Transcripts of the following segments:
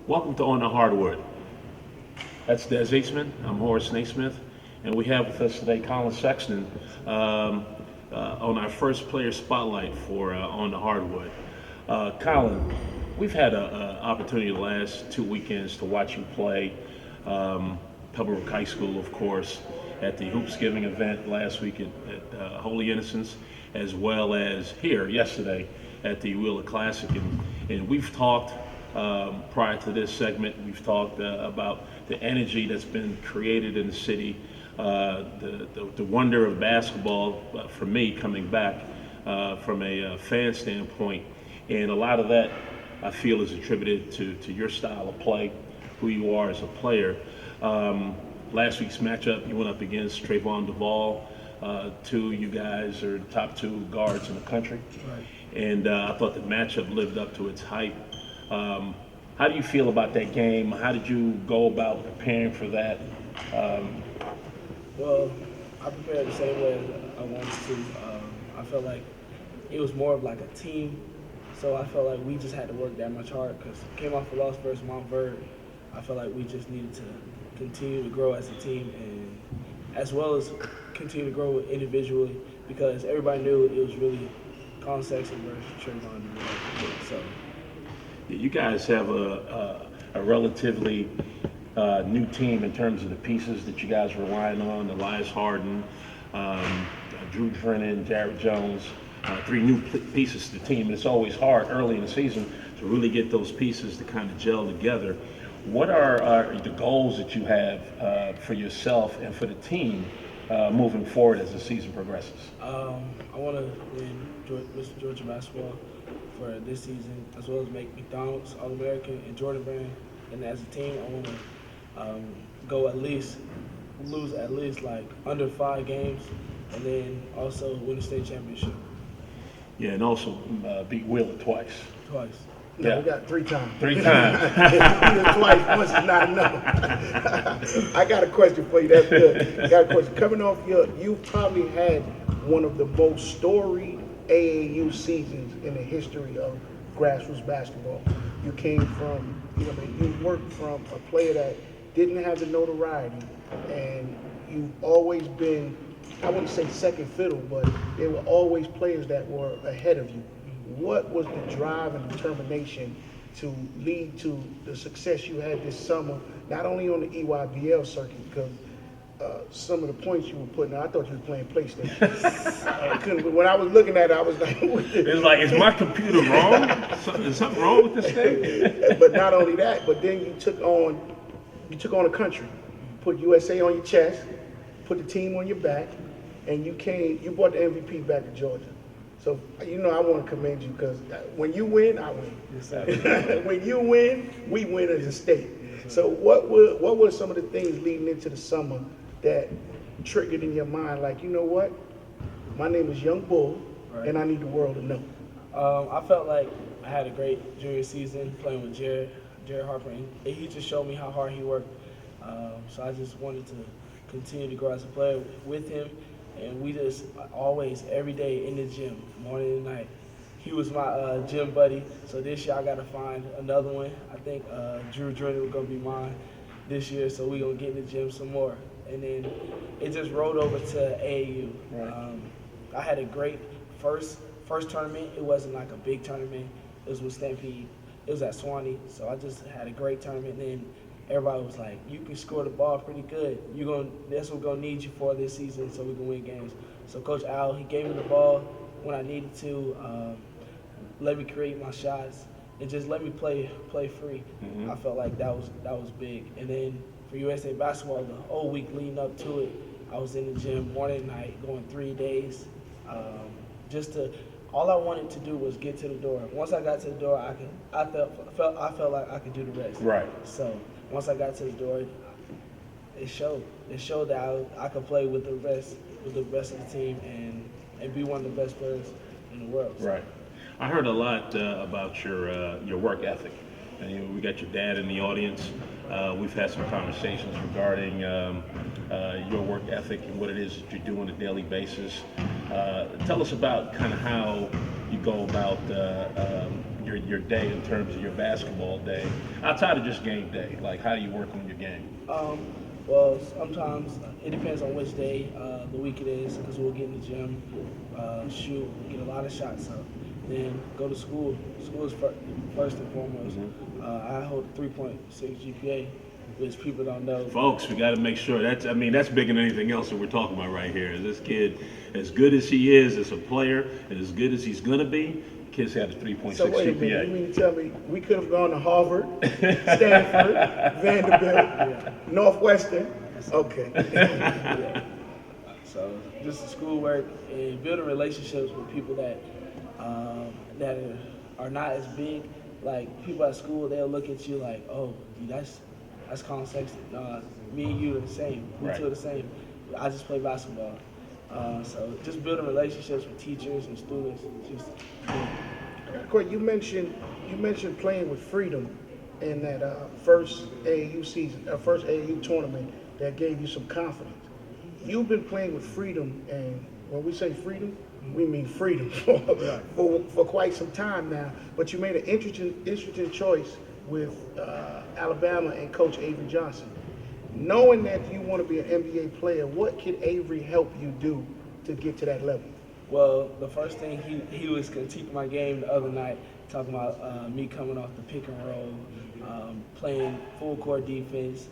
Welcome to On the Hardwood. That's Des Eastman. I'm Horace Naismith, and we have with us today Collin Sexton on our first player spotlight for On the Hardwood. Collin, we've had an opportunity the last 2 weekends to watch you play. Pebblebrook High School, of course, at the Hoopsgiving event last week at Holy Innocents, as well as here yesterday at the Wheeler Classic. And we've talked prior to this segment, we've talked about the energy that's been created in the city, the wonder of basketball for me coming back from a fan standpoint. And a lot of that I feel is attributed to your style of play, who you are as a player. Last week's matchup, you went up against Trayvon Duvall. You guys are the top two guards in the country. Right. And I thought the matchup lived up to its hype. How do you feel about that game? How did you go about preparing for that? Well, I prepared the same way as I wanted to. I felt like it was more of like a team, so I felt like we just had to work that much harder because came off a loss versus Mount Vernon. I felt like we just needed to continue to grow as a team and as well as continue to grow individually because everybody knew it was really Collin Sexton versus Trayvon Duvall. So. You guys have a relatively new team in terms of the pieces that you guys are relying on. Elias Harden, Drew Drennan, Jared Jones, three new pieces to the team. And it's always hard early in the season to really get those pieces to kind of gel together. What are the goals that you have for yourself and for the team moving forward as the season progresses? I want to win Mr. Georgia basketball for this season, as well as make McDonald's All-American and Jordan Brand. And as a team, I want to lose at least like under 5 games, and then also win the state championship. Yeah, and also beat Wheeler twice. No, Yeah. we got 3 times. 3 times. Twice, once is not enough. I got a question for you. That's good. I got a question. Coming off you probably had one of the most storied AAU seasons in the history of grassroots basketball. You came from, you worked from a player that didn't have the notoriety, and you've always been, I wouldn't say second fiddle, but there were always players that were ahead of you. What was the drive and determination to lead to the success you had this summer, not only on the EYBL circuit, because some of the points you were putting out, I thought you were playing PlayStation. When I was looking at it, I was like, It's like, is my computer wrong? Is something wrong with this thing? But not only that, but then you took on a country, put USA on your chest, put the team on your back, and you brought the MVP back to Georgia. So, I want to commend you because when you win, I win. Yes, When you win, we win as a state. So what were some of the things leading into the summer that triggered in your mind, like, you know what, my name is Young Bull, Right. and I need the world to know? I felt like I had a great junior season playing with Jared Harper, and he just showed me how hard he worked. So I just wanted to continue to grow as a player with him. And we just always, every day in the gym, morning and night. He was my gym buddy. So this year I got to find another one. I think Drew Drennan was going to be mine this year. So we're going to get in the gym some more. And then it just rolled over to AAU. Right. I had a great first tournament. It wasn't like a big tournament. It was with Stampede. It was at Swanee. So I just had a great tournament. And then everybody was like, you can score the ball pretty good. That's what we're going to need you for this season so we can win games. So Coach Al, he gave me the ball when I needed to, let me create my shots, and just let me play free. Mm-hmm. I felt like that was big. And then for USA Basketball, the whole week leading up to it, I was in the gym morning and night, going 3 days. All I wanted to do was get to the door. Once I got to the door, I felt like I could do the rest. Right. So once I got to the door, it showed. It showed that I could play with the rest of the team and be one of the best players in the world. So. Right. I heard a lot about your work ethic. And we got your dad in the audience. We've had some conversations regarding your work ethic and what it is that you do on a daily basis. Tell us about kind of how you go about your your day in terms of your basketball day outside of just game day? Like, how do you work on your game? Well, sometimes it depends on which day the week it is, because we'll get in the gym, shoot, get a lot of shots up, then go to school. School is first and foremost. I hold a 3.6 GPA, which people don't know. Folks, we got to make sure that's bigger than anything else that we're talking about right here. This kid, as good as he is as a player and as good as he's going to be, kid's had a 3.6 So wait a minute, GPA. you mean to tell me we could have gone to Harvard, Stanford, Vanderbilt, Northwestern? Okay. So just schoolwork and building relationships with people that are not as big. Like people at school, they'll look at you like, oh, that's Collin Sexton. Me and you are the same. We Right. two are the same. I just play basketball. So just building relationships with teachers and students. Just Corey, you mentioned playing with freedom in that first AAU season, first AAU tournament that gave you some confidence. You've been playing with freedom, and when we say freedom, we mean freedom for quite some time now. But you made an interesting choice with Alabama and Coach Avery Johnson. Knowing that you want to be an NBA player, what could Avery help you do to get to that level? Well, the first thing he was critiquing my game the other night, talking about me coming off the pick and roll, playing full court defense,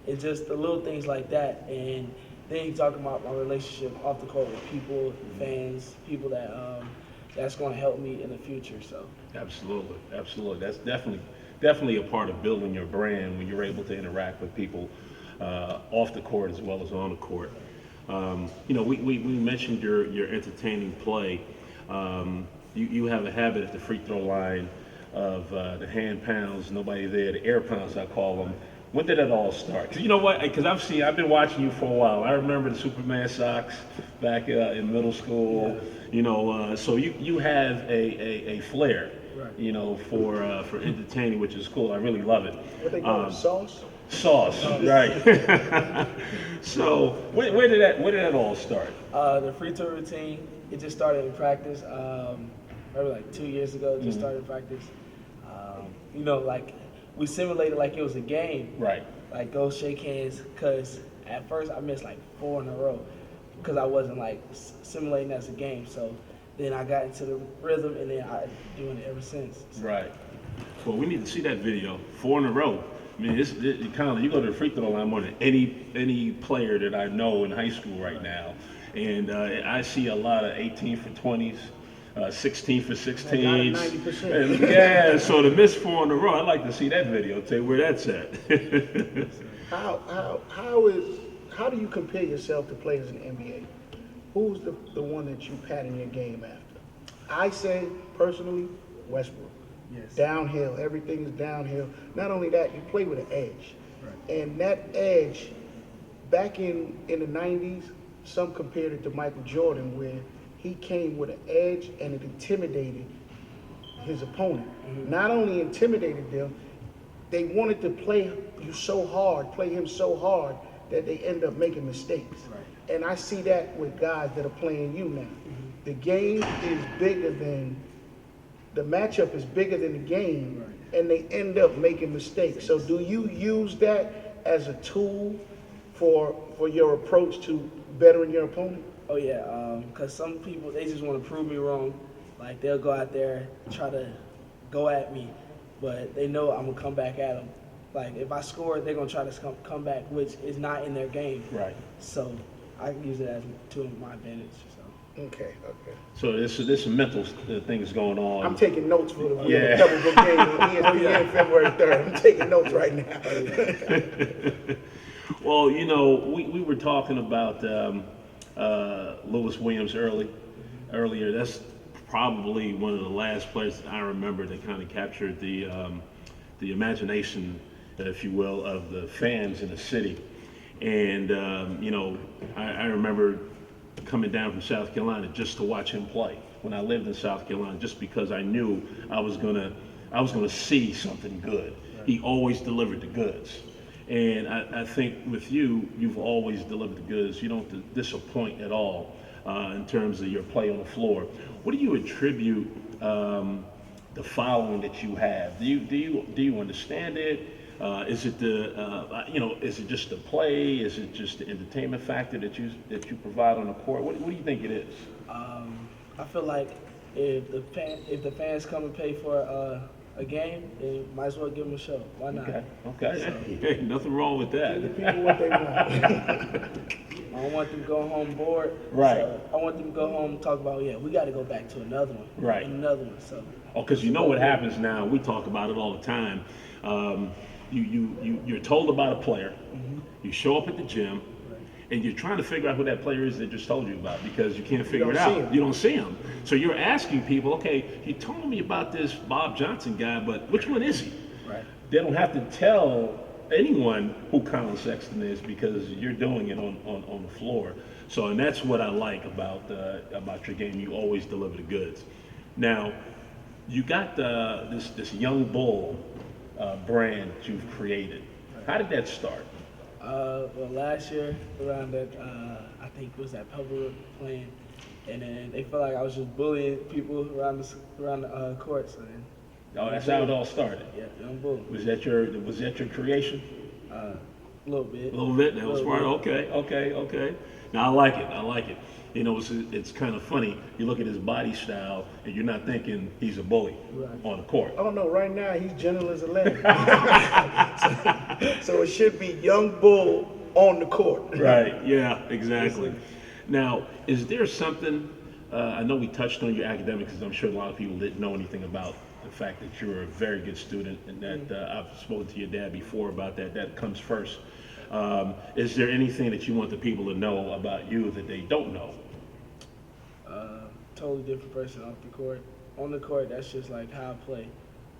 and just the little things like that. And then he talking about my relationship off the court with people, fans, people that's going to help me in the future. So Absolutely. That's definitely a part of building your brand when you're able to interact with people off the court as well as on the court. We mentioned your entertaining play. You have a habit at the free throw line of the hand pounds, nobody there, the air pounds I call them. When did it all start? Because you know what? Because I've been watching you for a while. I remember the Superman socks back in middle school. Yeah. So you have a flair, right, for entertaining, which is cool. I really love it. What they call it, sauce? Sauce, right? So where did that all start? The free throw routine, it just started in practice. Maybe like 2 years ago, it just started in practice. Like we simulated like it was a game. Right. Like go shake hands, because at first I missed like 4 in a row because I wasn't like simulating as a game. So then I got into the rhythm, and then I've been doing it ever since. So. Right. Well, we need to see that video. 4 in a row. I mean, you go to the free throw line more than any player that I know in high school right now, and I see a lot of 18 for 20s, 16 for 16s. 90%. Yeah, so to miss 4 in a row, I'd like to see that video. Tell you where that's at. How do you compare yourself to players in the NBA? Who's the one that you pattern your game after? I say personally, Westbrook. Yes. Downhill, everything is downhill. Not only that, you play with an edge. Right. And that edge, back in the 90s, some compared it to Michael Jordan, where he came with an edge and it intimidated his opponent. Mm-hmm. Not only intimidated them, they wanted to play him so hard that they end up making mistakes. Right. And I see that with guys that are playing you now. Mm-hmm. The game is bigger than the matchup is bigger than the game, right, and they end up making mistakes. So do you use that as a tool for your approach to bettering your opponent? Oh yeah, because some people, they just want to prove me wrong. Like they'll go out there and try to go at me, but they know I'm gonna come back at them. Like if I score, they're gonna try to come back, which is not in their game. Right. So I can use it as to my advantage. Okay. So there's some mental things going on. I'm taking notes for the double book game on ESPN February 3rd. I'm taking notes right now. Well, we were talking about Lewis Williams earlier. That's probably one of the last players that I remember that kind of captured the imagination, if you will, of the fans in the city. And I remember coming down from South Carolina just to watch him play when I lived in South Carolina, just because I knew I was gonna see something good. Right. He always delivered the goods, and I think with you've always delivered the goods. You don't disappoint at all in terms of your play on the floor. What do you attribute the following that you have? Do you understand it? Is it is it just the play? Is it just the entertainment factor that you provide on the court? What do you think it is? I feel like if the fans come and pay for a game, then might as well give them a show. Why not? Okay. Hey, nothing wrong with that. Give the people what they want. I don't want them to go home bored. Right. So I want them to go home and talk about, we got to go back to another one. Right. Another one. So. Oh, because you know what happens now. We talk about it all the time. You're told about a player. Mm-hmm. You show up at the gym, and you're trying to figure out who that player is they just told you about because you can't figure it out. You don't see him. So you're asking people, okay, you told me about this Bob Johnson guy, but which one is he? Right. They don't have to tell anyone who Collin Sexton is because you're doing it on the floor. So, and that's what I like about your game. You always deliver the goods. Now, you got this young bull brand that you've created. How did that start? Well, last year around that, I think it was at Hardwood playing, and then they felt like I was just bullying people around the courts. Oh, that's how it all started. Yeah, young bull. Was that your creation? A little bit. A little bit. That was part. Okay. Now I like it. You know, it's kind of funny. You look at his body style, and you're not thinking he's a bully on the court. Oh no, right now he's gentle as a lamb. so it should be young bull on the court. Right. Yeah. Exactly. Now, is there something? I know we touched on your academics, because I'm sure a lot of people didn't know anything about the fact that you're a very good student, and that I've spoken to your dad before about that. That comes first. Is there anything that you want the people to know about you that they don't know? Totally different person off the court. On the court, that's just like how I play.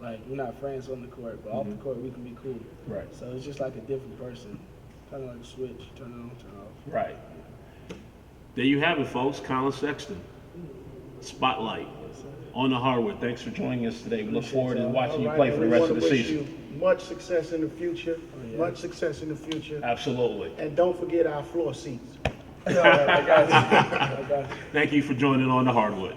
Like, we're not friends on the court, but off the court, we can be cool. Right. So it's just like a different person. Kind of like a switch, turn it on, turn it off. Right. There you have it, folks. Collin Sexton, Spotlight on the Hardwood. Thanks for joining us today. We look forward to watching you play for the rest of the season. Much success in the future. Much success in the future. Absolutely. And don't forget our floor seats. I got you. Thank you for joining on the Hardwood.